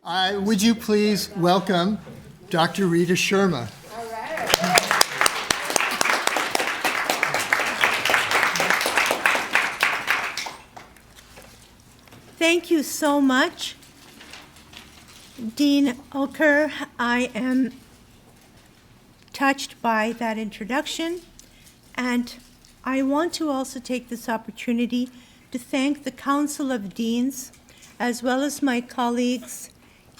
Would you please welcome Dr. Rita Sherma. All right. Thank you so much, Dean Oker. I am touched by that introduction, and I want to also take this opportunity to thank the Council of Deans, as well as my colleagues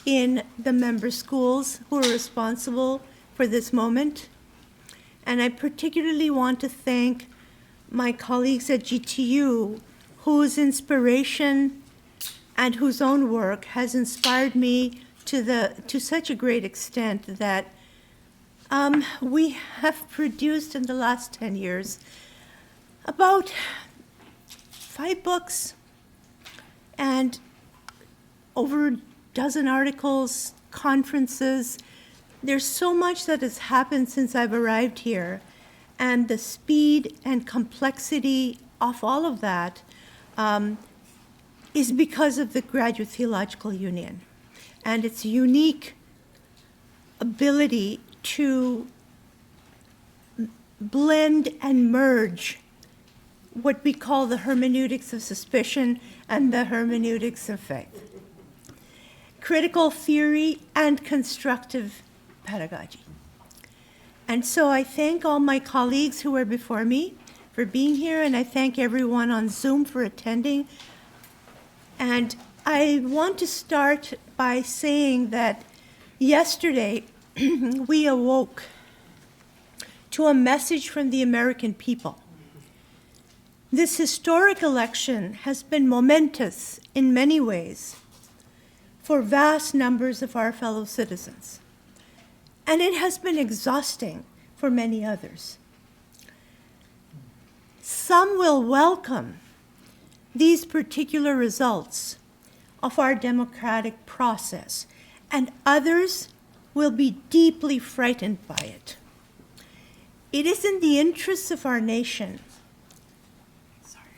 in the member schools who are responsible for this moment. And I particularly want to thank my colleagues at GTU, whose inspiration and whose own work has inspired me to such a great extent that we have produced in the last 10 years about 5 books and over a dozen articles, conferences. There's so much that has happened since I've arrived here, and the speed and complexity of all of that is because of the Graduate Theological Union and its unique ability to blend and merge what we call the hermeneutics of suspicion and the hermeneutics of faith, critical theory and constructive pedagogy. And so I thank all my colleagues who are before me for being here, and I thank everyone on Zoom for attending. And I want to start by saying that yesterday we awoke to a message from the American people. This historic election has been momentous in many ways for vast numbers of our fellow citizens, and it has been exhausting for many others. Some will welcome these particular results of our democratic process, and others will be deeply frightened by it. It is in the interests of our nation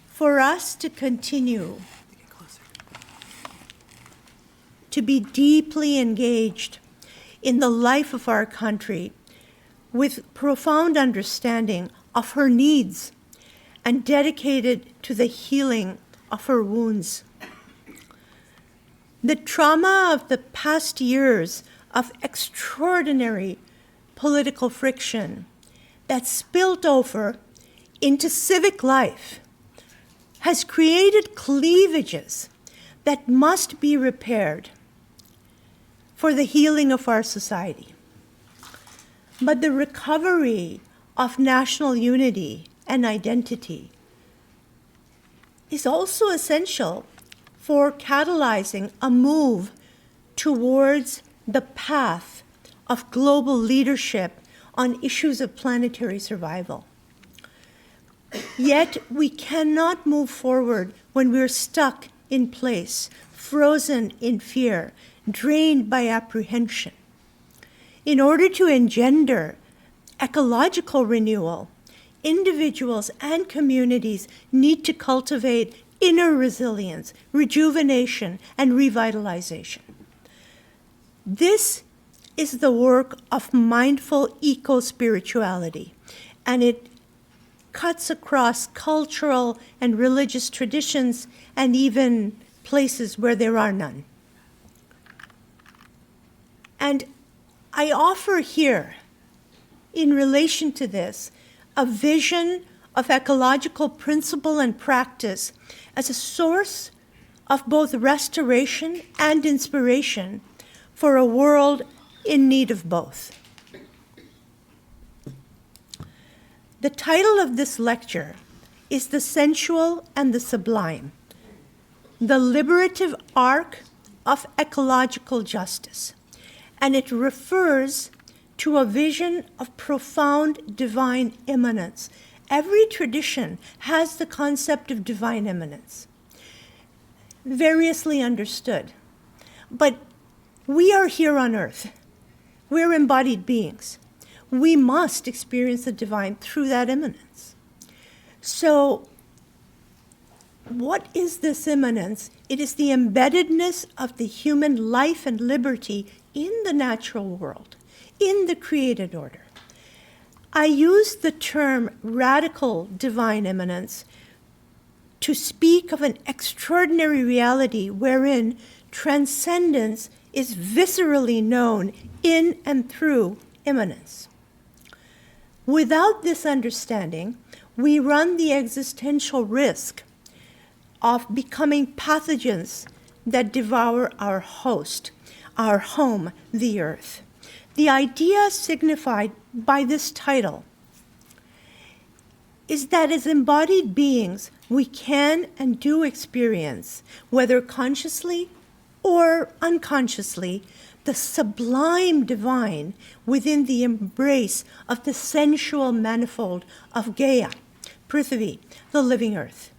for us to continue to be deeply engaged in the life of our country with profound understanding of her needs and dedicated to the healing of her wounds. The trauma of the past years of extraordinary political friction that spilled over into civic life has created cleavages that must be repaired for the healing of our society. But the recovery of national unity and identity is also essential for catalyzing a move towards the path of global leadership on issues of planetary survival. Yet we cannot move forward when we're stuck in place, frozen in fear, drained by apprehension. In order to engender ecological renewal, individuals and communities need to cultivate inner resilience, rejuvenation, and revitalization. This is the work of mindful eco-spirituality, and it cuts across cultural and religious traditions and even places where there are none. And I offer here, in relation to this, a vision of ecological principle and practice as a source of both restoration and inspiration for a world in need of both. The title of this lecture is The Sensual and the Sublime, the Liberative Arc of Ecological Justice, and it refers to a vision of profound divine immanence. Every tradition has the concept of divine immanence, variously understood. But we are here on earth. We're embodied beings. We must experience the divine through that immanence. So what is this immanence? It is the embeddedness of the human life and liberty in the natural world, in the created order. I use the term radical divine immanence to speak of an extraordinary reality wherein transcendence is viscerally known in and through immanence. Without this understanding, we run the existential risk of becoming pathogens that devour our host, our home, the earth. The idea signified by this title is that as embodied beings, we can and do experience, whether consciously or unconsciously, the sublime divine within the embrace of the sensual manifold of Gaia, Prithvi, the living earth.